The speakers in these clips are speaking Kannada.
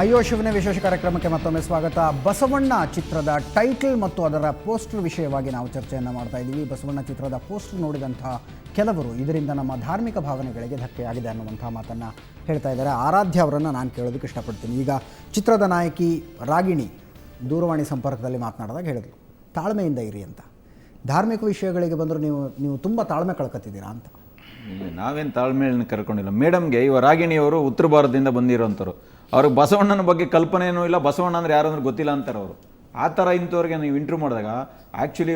ಅಯ್ಯೋ ಶಿವನೇ ವಿಶೇಷ ಕಾರ್ಯಕ್ರಮಕ್ಕೆ ಮತ್ತೊಮ್ಮೆ ಸ್ವಾಗತ. ಬಸವಣ್ಣ ಚಿತ್ರದ ಟೈಟಲ್ ಮತ್ತು ಅದರ ಪೋಸ್ಟರ್ ವಿಷಯವಾಗಿ ನಾವು ಚರ್ಚೆಯನ್ನು ಮಾಡ್ತಾ ಇದ್ದೀವಿ. ಬಸವಣ್ಣ ಚಿತ್ರದ ಪೋಸ್ಟರ್ ನೋಡಿದಂತಹ ಕೆಲವರು ಇದರಿಂದ ನಮ್ಮ ಧಾರ್ಮಿಕ ಭಾವನೆಗಳಿಗೆ ಧಕ್ಕೆಯಾಗಿದೆ ಅನ್ನುವಂಥ ಮಾತನ್ನು ಹೇಳ್ತಾ ಇದ್ದಾರೆ. ಆರಾಧ್ಯ ಅವರನ್ನು ನಾನು ಕೇಳೋದಕ್ಕೆ ಇಷ್ಟಪಡ್ತೀನಿ. ಈಗ ಚಿತ್ರದ ನಾಯಕಿ ರಾಗಿಣಿ ದೂರವಾಣಿ ಸಂಪರ್ಕದಲ್ಲಿ ಮಾತನಾಡಿದಾಗ ಹೇಳಿದ್ರು, ತಾಳ್ಮೆಯಿಂದ ಇರಿ ಅಂತ. ಧಾರ್ಮಿಕ ವಿಷಯಗಳಿಗೆ ಬಂದರೂ ನೀವು ತುಂಬ ತಾಳ್ಮೆ ಕಳ್ಕೊತಿದ್ದೀರಾ ಅಂತ. ನಾವೇನು ತಾಳ್ಮೆಯನ್ನು ಕರ್ಕೊಂಡಿಲ್ಲ. ಮೇಡಮ್ಗೆ ಇವ ರಾಗಿಣಿಯವರು ಉತ್ತರ ಭಾರತದಿಂದ ಬಂದಿರೋಂಥವ್ರು. ಅವ್ರಿಗೆ ಬಸವಣ್ಣನ ಬಗ್ಗೆ ಕಲ್ಪನೆಯೂ ಇಲ್ಲ, ಬಸವಣ್ಣ ಅಂದರೆ ಯಾರು ಅಂದ್ರೆ ಗೊತ್ತಿಲ್ಲ ಅಂತಾರೆ ಅವರು. ಆ ಥರ ಇಂಥವ್ರಿಗೆ ನೀವು ಇಂಟರ್ವ್ಯೂ ಮಾಡಿದಾಗ ಆ್ಯಕ್ಚುಲಿ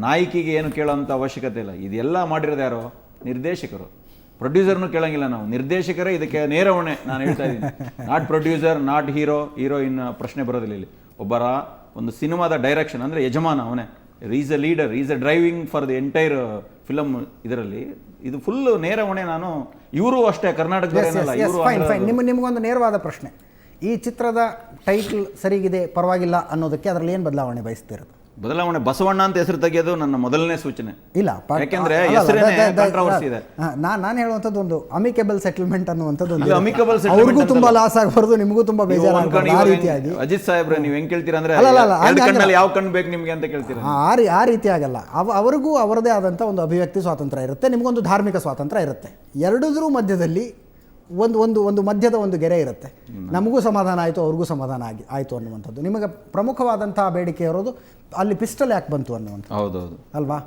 ನಾಯಕಿಗೆ ಏನು ಕೇಳೋಂಥ ಅವಶ್ಯಕತೆ ಇಲ್ಲ. ಇದೆಲ್ಲ ಮಾಡಿರೋದು ಯಾರು? ನಿರ್ದೇಶಕರು. ಪ್ರೊಡ್ಯೂಸರ್ನು ಕೇಳೋಂಗಿಲ್ಲ ನಾವು, ನಿರ್ದೇಶಕರೇ ಇದಕ್ಕೆ ನೇರ ಹೊಣೆ. ನಾನು ಹೇಳ್ತಾ ಇದ್ದೀನಿ, ನಾಟ್ ಪ್ರೊಡ್ಯೂಸರ್, ನಾಟ್ ಹೀರೋಯಿನ್ ಪ್ರಶ್ನೆ ಬರೋದಿಲ್ಲ ಇಲ್ಲಿ. ಒಬ್ಬರ ಒಂದು ಸಿನಿಮಾದ ಡೈರೆಕ್ಷನ್ ಅಂದರೆ ಯಜಮಾನ ಅವನೇ. Is A leader, is A driving for the entire film. ಇದರಲ್ಲಿ ಇದು ಫುಲ್ ನೇರ ಹೊಣೆ. ನಾನು ಇವರು ಅಷ್ಟೇ ಕರ್ನಾಟಕದಲ್ಲ. ನಿಮಗೊಂದು ನೇರವಾದ ಪ್ರಶ್ನೆ, ಈ ಚಿತ್ರದ ಟೈಟಲ್ ಸರಿಗಿದೆ ಪರವಾಗಿಲ್ಲ ಅನ್ನೋದಕ್ಕೆ ಅದರಲ್ಲಿ ಏನು ಬದಲಾವಣೆ ಬಯಸ್ತಿರೋದು? ಬದಲಾವಣೆ ಬಸವಣ್ಣ ಅಂತ ಹೆಸರು ತೆಗೆಯೋದು ನನ್ನ ಮೊದಲನೇ ಸೂಚನೆ. ಇಲ್ಲ, ಯಾಕೆಂದ್ರೆ ನಾನು ಹೇಳುವಂಥದ್ದು ಒಂದು ಅಮಿಕೇಬಲ್ ಸೆಟಲ್ಮೆಂಟ್ ಅನ್ನುವಂಥದ್ದು. ಅವ್ರಿಗೂ ತುಂಬಾ ಲಾಸ್ ಆಗಬಾರ್ದು, ನಿಮಗೂ ತುಂಬಾ ಬೇಜಾರಾಗಬಾರ್ದು. ಆ ರೀತಿಯಾಗಿ ಅಜಿತ್ ಸಾಹೇಬ್ರೆ ನೀವು ಹೆಂಗ್ ಕೇಳ್ತೀರಾ ಅಂದ್ರೆ ಯಾವ ಕಣ್ಣು ಬೇಕು ನಿಮ್ಗೆ ಅಂತ ಕೇಳ್ತೀರಾ. ಆ ರೀತಿ ಆಗಲ್ಲ. ಅವರಿಗೂ ಅವರದೇ ಆದಂಥ ಒಂದು ಅಭಿವ್ಯಕ್ತಿ ಸ್ವಾತಂತ್ರ್ಯ ಇರುತ್ತೆ, ನಿಮಗೊಂದು ಧಾರ್ಮಿಕ ಸ್ವಾತಂತ್ರ್ಯ ಇರುತ್ತೆ. ಎರಡೂದ್ರ ಮಧ್ಯದಲ್ಲಿ ಒಂದು ಮಧ್ಯದ ಒಂದು ಗೆರೆ ಇರುತ್ತೆ. ನಮಗೂ ಸಮಾಧಾನ ಆಯಿತು, ಅವ್ರಿಗೂ ಸಮಾಧಾನ ಆಯಿತು ಅನ್ನುವಂಥದ್ದು. ನಿಮಗೆ ಪ್ರಮುಖವಾದಂತಹ ಬೇಡಿಕೆ ಇರೋದು ಅಲ್ಲಿ ಪಿಸ್ಟಲ್ ಯಾಕೆ ಬಂತು ಅನ್ನುವಂಥದ್ದು. ಹೌದೌದು ಅಲ್ವಾ?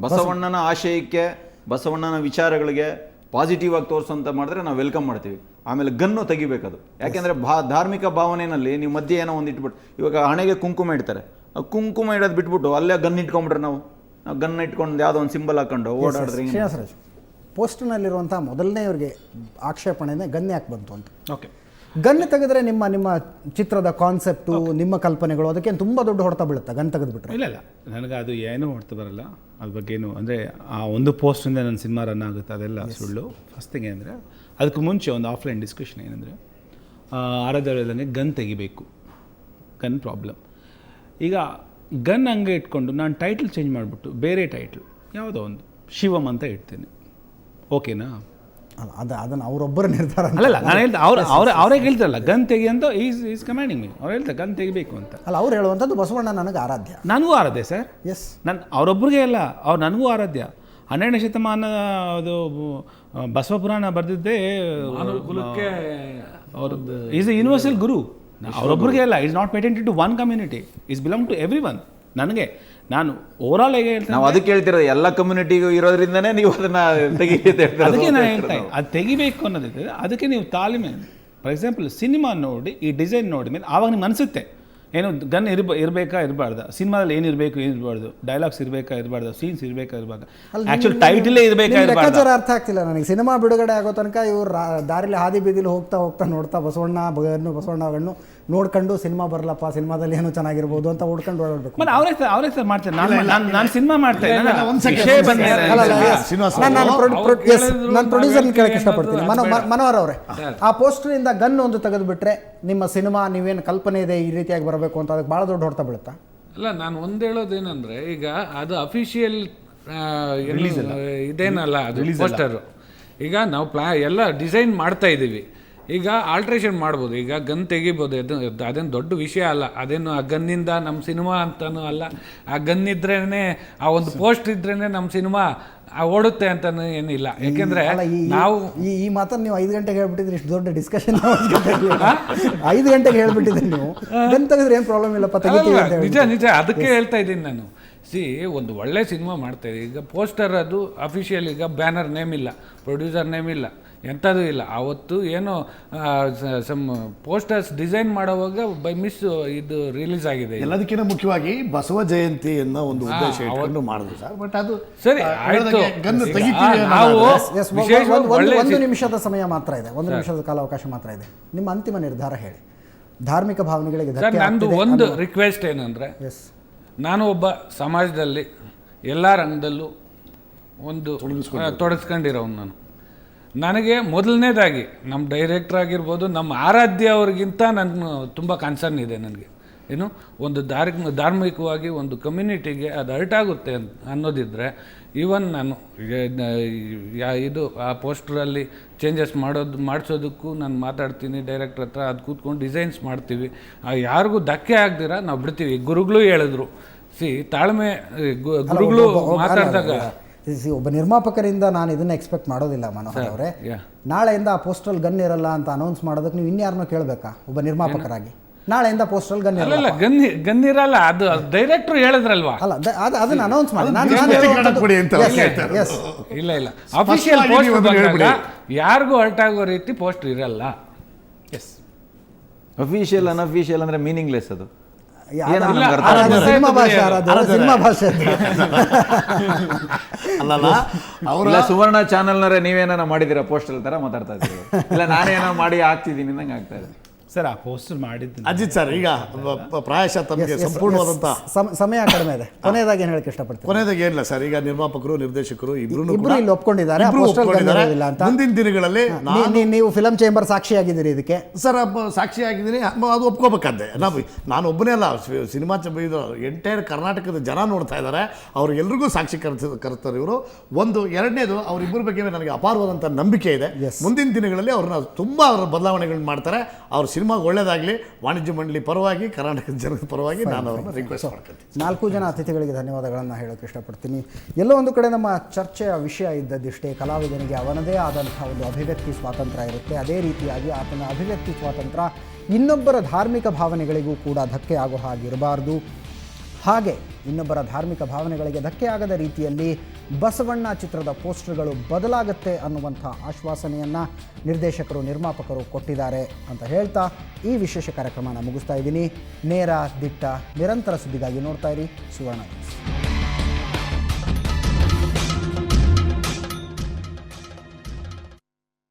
ಬಸವಣ್ಣನ ಆಶಯಕ್ಕೆ, ಬಸವಣ್ಣನ ವಿಚಾರಗಳಿಗೆ ಪಾಸಿಟಿವ್ ಆಗಿ ತೋರಿಸೋಂತ ಮಾಡಿದ್ರೆ ನಾವು ವೆಲ್ಕಮ್ ಮಾಡ್ತೀವಿ. ಆಮೇಲೆ ಗನ್ನು ತೆಗಿಬೇಕದು. ಯಾಕೆಂದರೆ ಧಾರ್ಮಿಕ ಭಾವನೆಯಲ್ಲಿ ನೀವು ಮಧ್ಯೆ ಏನೋ ಒಂದು ಇಟ್ಬಿಟ್ಟು, ಇವಾಗ ಹಣೆಗೆ ಕುಂಕುಮ ಇಡ್ತಾರೆ, ಕುಂಕುಮ ಇಡೋದು ಬಿಟ್ಬಿಟ್ಟು ಅಲ್ಲೇ ಗನ್ ಇಟ್ಕೊಂಡ್ಬಿಟ್ರೆ ನಾವು ಗನ್ ಇಟ್ಕೊಂಡು ಯಾವುದೋ ಒಂದು ಸಿಂಬಲ್ ಹಾಕೊಂಡು ಓಡಾಡಿದ್ರೆ. ಶ್ರೀನಿವಾಸರಾಜ್, ಪೋಸ್ಟರ್ನಲ್ಲಿರುವಂಥ ಮೊದಲನೇ ಅವ್ರಿಗೆ ಆಕ್ಷೇಪಣೆನೇ ಗನ್ ಯಾಕೆ ಬಂತು ಅಂತ. ಓಕೆ, ಗನ್ ತೆಗೆದ್ರೆ ನಿಮ್ಮ ಚಿತ್ರದ ಕಾನ್ಸೆಪ್ಟು, ನಿಮ್ಮ ಕಲ್ಪನೆಗಳು ಅದಕ್ಕೆ ತುಂಬ ದೊಡ್ಡ ಹೊಡೆತ ಬೀಳುತ್ತೆ ಗನ್ ತೆಗೆದುಬಿಟ್ರೆ. ಇಲ್ಲ ನನಗೆ ಅದು ಏನೂ ಹೊಡ್ತಾ ಬರಲ್ಲ. ಅದ್ರ ಬಗ್ಗೆ ಏನು ಅಂದರೆ ಆ ಒಂದು ಪೋಸ್ಟಿಂದ ನನ್ನ ಸಿನಿಮಾ ರನ್ ಆಗುತ್ತೆ, ಅದೆಲ್ಲ ಸುಳ್ಳು. ಫಸ್ಟ್ ಥಿಂಗ್ ಏನಂದರೆ, ಅದಕ್ಕೆ ಮುಂಚೆ ಒಂದು ಆಫ್ಲೈನ್ ಡಿಸ್ಕಷನ್ ಏನಂದರೆ, ಆರಾಧನೆ ಗನ್ ತೆಗಿಬೇಕು, ಗನ್ ಪ್ರಾಬ್ಲಮ್. ಈಗ ಗನ್ ಹಂಗೆ ಇಟ್ಕೊಂಡು ನಾನು ಟೈಟಲ್ ಚೇಂಜ್ ಮಾಡಿಬಿಟ್ಟು ಬೇರೆ ಟೈಟಲ್ ಯಾವುದೋ ಒಂದು ಶಿವಮ್ ಅಂತ ಇಡ್ತೇನೆ, ಓಕೆನಾ? ಅದನ್ನು ಅವರೊಬ್ಬರು ನಿರ್ಧಾರ ಅಲ್ಲ, ನಾನು ಹೇಳ್ತಾ ಅವರೇ ಹೇಳ್ತಾರಲ್ಲ ಗನ್ ತೆಗಿ ಅಂತ. Is commanding me. ಅವ್ರು ಹೇಳ್ತಾರೆ ಗನ್ ತೆಗಿಬೇಕು ಅಂತ. ಅಲ್ಲ, ಅವ್ರು ಹೇಳುವಂಥದ್ದು ಬಸವಣ್ಣ ನನಗೆ ಆರಾಧ್ಯ. ನನಗೂ ಆರಾಧ್ಯ ಸರ್. ಎಸ್, ಅವರೊಬ್ಬರಿಗೆ ಅಲ್ಲ, ಅವ್ರು ನನಗೂ ಆರಾಧ್ಯ. 12ನೇ ಶತಮಾನ ಅದು ಬಸವ ಪುರಾಣ ಬರೆದಿದ್ದೇ ಅವ್ರದ್ದು. Is a universal guru. ಅವರೊಬ್ಬರಿಗೆ ಅಲ್ಲ, is not patented to one community, is belong to everyone. ನನಗೆ ನಾನು ಓವರಾಲ್ ಹೇಗೆ ಹೇಳ್ತೇನೆ, ನಾವು ಅದಕ್ಕೆ ಹೇಳ್ತಿರೋದು ಎಲ್ಲ ಕಮ್ಯುನಿಟಿಗೂ ಇರೋದ್ರಿಂದನೇ ನೀವು ಅದನ್ನು ತೆಗಿತೀವಿ. ಅದಕ್ಕೆ ನಾನು ಹೇಳ್ತಾ ಅದು ತೆಗಿಬೇಕು ಅನ್ನೋದಿದೆ. ಅದಕ್ಕೆ ನೀವು ತಾಳ್ಮೆ. ಫಾರ್ ಎಕ್ಸಾಂಪಲ್ ಸಿನಿಮಾ ನೋಡಿ, ಈ ಡಿಸೈನ್ ನೋಡಿ ಮೇಲೆ ಆವಾಗ ನಿಮ್ಗೆ ಅನಿಸುತ್ತೆ ಏನು ಗನ್ ಇರಬೇಕಾ ಇರಬಾರ್ದು, ಸಿನಿಮಾದಲ್ಲಿ ಏನು ಇರಬೇಕು ಏನು ಇರಬಾರ್ದು, ಡೈಲಾಗ್ಸ್ ಇರಬೇಕಾ ಇರಬಾರ್ದು, ಸೀನ್ಸ್ ಇರಬೇಕಾ ಇರಬಾರ್ದು, ಆ್ಯಕ್ಚುಲ್ ಟೈಟಲೇ ಇರಬೇಕಾ ಇರಬಾರ್ದು. ಅರ್ಥ ಆಗ್ತಿಲ್ಲ ನನಗೆ. ಸಿನಿಮಾ ಬಿಡುಗಡೆ ಆಗೋ ತನಕ ಇವ್ರು ದಾರಿಲಿ ಹಾದಿ ಬೀದಿಲಿ ಹೋಗ್ತಾ ನೋಡ್ತಾ ಬಸವಣ್ಣಗಳನ್ನು ನೋಡ್ಕೊಂಡು ಸಿನಿಮಾ ಬರಲಪ್ಪ, ಸಿನಿಮಾದಲ್ಲಿ ಏನೋ ಚೆನ್ನಾಗಿರ್ಬೋದು ಅಂತ ಓಡ್ಕೊಂಡು ಓಡಾಡಬೇಕು. ಮತ್ತೆ ಅವರೇ ಸರ್ ಮಾಡ್ತಾರೆ. ನಾನು ಸಿನಿಮಾ ಮಾಡ್ತಾ ಇದ್ದೀನಿ. ನಾನು ಪ್ರೊಡ್ಯೂಸರ್ನ ಕೇಳಕ್ಕೆ ಇಷ್ಟಪಡ್ತೀನಿ. ಮನೋಹರ್ ಅವರೇ, ಆ ಪೋಸ್ಟರಿಂದ ಗನ್ ಒಂದು ತೆಗೆದುಬಿಟ್ರೆ ನಿಮ್ಮ ಸಿನಿಮಾ ನೀವೇನು ಕಲ್ಪನೆ ಇದೆ ಈ ರೀತಿಯಾಗಿ ಬರಬೇಕು ಅಂತ ಅದಕ್ಕೆ ಭಾಳ ದೊಡ್ಡ ಹೊಡ್ತಾ ಬೀಳುತ್ತಾ? ಅಲ್ಲ, ನಾನು ಒಂದು ಹೇಳೋದೇನೆಂದರೆ, ಈಗ ಅದು ಅಫಿಷಿಯಲ್ ಇದೇನಲ್ಲ ಅದು ಪೋಸ್ಟರು. ಈಗ ನಾವು ಎಲ್ಲ ಡಿಸೈನ್ ಮಾಡ್ತಾ ಇದ್ದೀವಿ. ಈಗ ಆಲ್ಟ್ರೇಷನ್ ಮಾಡ್ಬೋದು. ಈಗ ಗನ್ ತೆಗಿಬೋದು, ಅದೇನು ದೊಡ್ಡ ವಿಷಯ ಅಲ್ಲ. ಅದೇನು ಆ ಗನ್ನಿಂದ ನಮ್ಮ ಸಿನಿಮಾ ಅಂತನೂ ಅಲ್ಲ. ಆ ಗನ್ ಇದ್ರೇ, ಆ ಒಂದು ಪೋಸ್ಟ್ ಇದ್ರೇ ನಮ್ಮ ಸಿನಿಮಾ ಓಡುತ್ತೆ ಅಂತನೂ ಏನಿಲ್ಲ. ಯಾಕೆಂದ್ರೆ ನಾವು ಈ ಮಾತನ್ನು ನೀವು 5 ಗಂಟೆಗೆ ಹೇಳ್ಬಿಟ್ಟಿದ್ರಿ. ಇಷ್ಟು ದೊಡ್ಡ ಡಿಸ್ಕಷನ್ 5 ಗಂಟೆಗೆ ಹೇಳ್ಬಿಟ್ಟಿದ್ರಿ ನೀವು. ಗನ್ ತೆಗೆದ್ರೆ ಏನು ಪ್ರಾಬ್ಲಮ್ ಇಲ್ಲಪ್ಪ, ನಿಜ ಅದಕ್ಕೆ ಹೇಳ್ತಾ ಇದ್ದೀನಿ ನಾನು. ಒಂದು ಒಳ್ಳೆ ಸಿನಿಮಾ ಮಾಡ್ತಾ ಇದ್ದೀವಿ. ಈಗ ಪೋಸ್ಟರ್ ಅದು ಅಫಿಷಿಯಲ್, ಈಗ ಬ್ಯಾನರ್ ನೇಮ್ ಇಲ್ಲ, ಪ್ರೊಡ್ಯೂಸರ್ ನೇಮ್ ಇಲ್ಲ, ಎಂಥದ್ದು ಇಲ್ಲ. ಆವತ್ತು ಏನೋ ಸಮ್ ಪೋಸ್ಟರ್ಸ್ ಡಿಸೈನ್ ಮಾಡೋವಾಗ ಬೈ ಮಿಸ್ ಇದು ರಿಲೀಸ್ ಆಗಿದೆ. ಎಲ್ಲದಕ್ಕಿಂತ ಮುಖ್ಯವಾಗಿ ಬಸವ ಜಯಂತಿ ಅನ್ನೋ ಒಂದು ಉದ್ದೇಶ ಇಟ್ಕೊಂಡು ಮಾಡಿದ್ರು ಸರ್. ಬಟ್ ಅದು ಸರಿ ಆಯ್ತು. ಒಂದು ನಿಮಿಷದ ಸಮಯ ಮಾತ್ರ ಇದೆ, 1 ನಿಮಿಷದ ಕಾಲಾವಕಾಶ ಮಾತ್ರ ಇದೆ. ನಿಮ್ಮ ಅಂತಿಮ ನಿರ್ಧಾರ ಹೇಳಿ. ಧಾರ್ಮಿಕ ಭಾವನೆಗಳಿಗೆ ನಂದು ಒಂದು ರಿಕ್ವೆಸ್ಟ್ ಏನಂದರೆ, ನಾನು ಒಬ್ಬ ಸಮಾಜದಲ್ಲಿ ಎಲ್ಲ ರಂಗದಲ್ಲೂ ಒಂದು ತೊಡಗಿಸ್ಕೊಂಡಿರೋನು. ನನಗೆ ಮೊದಲನೇದಾಗಿ ನಮ್ಮ ಡೈರೆಕ್ಟರ್ ಆಗಿರ್ಬೋದು, ನಮ್ಮ ಆರಾಧ್ಯ ಅವ್ರಿಗಿಂತ ನನಗೆ ತುಂಬ ಕನ್ಸರ್ನ್ ಇದೆ. ನನಗೆ ಏನು ಒಂದು ಧಾರ್ಮಿಕವಾಗಿ ಒಂದು ಕಮ್ಯುನಿಟಿಗೆ ಅದು ಹರ್ಟ್ ಆಗುತ್ತೆ ಅನ್ನೋದಿದ್ದರೆ ಈವನ್ ನಾನು ಇದು ಆ ಪೋಸ್ಟ್ರಲ್ಲಿ ಚೇಂಜಸ್ ಮಾಡಿಸೋದಕ್ಕೂ ನಾನು ಮಾತಾಡ್ತೀನಿ ಡೈರೆಕ್ಟ್ರ್ ಹತ್ರ, ಅದು ಕೂತ್ಕೊಂಡು ಡಿಸೈನ್ಸ್ ಮಾಡ್ತೀವಿ, ಯಾರಿಗೂ ಧಕ್ಕೆ ಆಗ್ದಿರ ನಾವು ಬಿಡ್ತೀವಿ. ಗುರುಗಳು ಹೇಳಿದ್ರು, ತಾಳ್ಮೆ, ಗುರುಗಳು ಮಾತಾಡಿದಾಗ ಒಬ್ಬ ನಿರ್ಮಾಪಕರಿಂದ ನಾನು ಇದನ್ನ ಎಕ್ಸ್ಪೆಕ್ಟ್ ಮಾಡೋದಿಲ್ಲ ಮನೋಹರ್ ಅವರೇ. ನಾಳೆಯಿಂದ ಆ ಪೋಸ್ಟಲ್ ಗನ್ ಇರಲ್ಲ ಅಂತ ಅನೌನ್ಸ್ ಮಾಡೋದಕ್ಕೆ ನೀವು ಇನ್ಯಾರನ್ನೋ ಕೇಳಬೇಕಾ ಒಬ್ಬ ನಿರ್ಮಾಪಕರಾಗಿ? ನಾಳೆಯಿಂದ ಪೋಸ್ಟಲ್ ಗನ್ ಅಲ್ಲ, ಗನ್ ಇರಲ್ಲ, ಅದು ಡೈರೆಕ್ಟ್ರು ಹೇಳಿದ್ರಲ್ವಾ. ಅಲ್ಲ ಅದನ್ನ ಅನೌನ್ಸ್ ಮಾಡಿ. ಇಲ್ಲ ಅಫಿಷಿಯಲ್ ಪೋಸ್ಟ್ ಬಂದಾಗ ಯಾರಿಗೂ ಹರ್ಟ್ ಆಗೋ ರೀತಿ ಪೋಸ್ಟ್ ಇರಲ್ಲ. ಎಸ್, ಅಫಿಷಿಯಲ್ ಅನ್ಅಫಿಷಿಯಲ್ ಅಂದ್ರೆ ಮೀನಿಂಗ್ಲೆಸ್ ಅದು. ಸಿನಿಮಾ ಭಾಷೆ ಸಿನಿಮಾ ಭಾಷೆ ಇಲ್ಲ ಸುವರ್ಣ ಚಾನಲ್ನವರೇ ನೀವೇನಾರ ಮಾಡಿದ್ದೀರಾ ಪೋಸ್ಟಲ್ ತರ ಮಾತಾಡ್ತಾ ಇದ್ದೀವಿ, ಇಲ್ಲ ನಾನೇನೋ ಮಾಡಿ ಹಾಕ್ತಿದ್ದೀನಿ ಅಂದಂಗೆ ಆಗ್ತಾ ಇದೆ. ಸರ್ ಆ ಪೋಸ್ಟರ್ ಮಾಡಿದ್ದೀನಿ. ಅಜಿತ್ ಸರ್, ಈಗ ಪ್ರಾಯಶಃ ತಮಗೆ ಸಂಪೂರ್ಣವಾದಂಥ ಸಮಯ ಕಡಿಮೆ ಇದೆ, ಕೊನೆಯದಾಗಿ ಏನು ಹೇಳಕ್ಕೆ ಇಷ್ಟಪಡ್ತೀನಿ? ಕೊನೆಯದಾಗಿ ಏನಿಲ್ಲ ಸರ್, ಈಗ ನಿರ್ಮಾಪಕರು ನಿರ್ದೇಶಕರು ಇಬ್ರು ಇಲ್ಲಿ ಒಪ್ಕೊಂಡಿದ್ದಾರೆ ಅಂತ. ಮುಂದಿನ ದಿನಗಳಲ್ಲಿ ನೀವು ಫಿಲಂ ಚೇಂಬರ್ ಸಾಕ್ಷಿಯಾಗಿದ್ದೀರಿ ಇದಕ್ಕೆ ಸರ್. ಸಾಕ್ಷಿಯಾಗಿದ್ದೀನಿ, ಅದು ಒಪ್ಕೋಬೇಕಾದ್ದೆ. ನಾನು ಒಬ್ಬನೇ ಅಲ್ಲ, ಸಿನಿಮಾ ಇದು ಎಂಟೈರ್ ಕರ್ನಾಟಕದ ಜನ ನೋಡ್ತಾ ಇದ್ದಾರೆ, ಅವ್ರು ಎಲ್ರಿಗೂ ಸಾಕ್ಷಿ ಕರ್ತಾರೆ ಇವರು. ಒಂದು ಎರಡನೇದು, ಅವರಿಬ್ಬರ ಬಗ್ಗೆ ನನಗೆ ಅಪಾರವಾದಂಥ ನಂಬಿಕೆ ಇದೆ. ಮುಂದಿನ ದಿನಗಳಲ್ಲಿ ಅವ್ರನ್ನ ತುಂಬ ಅವರ ಬದಲಾವಣೆಗಳನ್ನ ಮಾಡ್ತಾರೆ. ಅವ್ರ ಸಿನಿಮಾಗೆ ಒಳ್ಳೇದಾಗಲಿ, ವಾಣಿಜ್ಯ ಮಂಡಳಿ ಪರವಾಗಿ, ಕರ್ನಾಟಕದ ಜನದ ಪರವಾಗಿ ನಾನು ಅವ್ರನ್ನ ರಿಕ್ವೆಸ್ಟ್ ಮಾಡ್ತೀನಿ. 4 ಜನ ಅತಿಥಿಗಳಿಗೆ ಧನ್ಯವಾದಗಳನ್ನು ಹೇಳೋಕ್ಕೆ ಇಷ್ಟಪಡ್ತೀನಿ. ಎಲ್ಲೋ ಒಂದು ಕಡೆ ನಮ್ಮ ಚರ್ಚೆಯ ವಿಷಯ ಇದ್ದದ್ದಿಷ್ಟೇ, ಕಲಾವಿದನಿಗೆ ಅವನದೇ ಆದಂಥ ಒಂದು ಅಭಿವ್ಯಕ್ತಿ ಸ್ವಾತಂತ್ರ್ಯ ಇರುತ್ತೆ. ಅದೇ ರೀತಿಯಾಗಿ ಆತನ ಅಭಿವ್ಯಕ್ತಿ ಸ್ವಾತಂತ್ರ್ಯ ಇನ್ನೊಬ್ಬರ ಧಾರ್ಮಿಕ ಭಾವನೆಗಳಿಗೂ ಕೂಡ ಧಕ್ಕೆ ಆಗೋ ಹಾಗಿರಬಾರ್ದು. ಹಾಗೆ ಇನ್ನೊಬ್ಬರ ಧಾರ್ಮಿಕ ಭಾವನೆಗಳಿಗೆ ಧಕ್ಕೆ ಆಗದ ರೀತಿಯಲ್ಲಿ ಬಸವಣ್ಣ ಚಿತ್ರದ ಪೋಸ್ಟರ್ಗಳು ಬದಲಾಗುತ್ತೆ ಅನ್ನುವಂಥ ಆಶ್ವಾಸನೆಯನ್ನು ನಿರ್ದೇಶಕರು, ನಿರ್ಮಾಪಕರು ಕೊಟ್ಟಿದ್ದಾರೆ ಅಂತ ಹೇಳ್ತಾ ಈ ವಿಶೇಷ ಕಾರ್ಯಕ್ರಮನ ಮುಗಿಸ್ತಾ ಇದ್ದೀನಿ. ನೇರ, ದಿಟ್ಟ, ನಿರಂತರ ಸುದ್ದಿಗಾಗಿ ನೋಡ್ತಾ ಇರಿ ಸುವರ್ಣ ನ್ಯೂಸ್.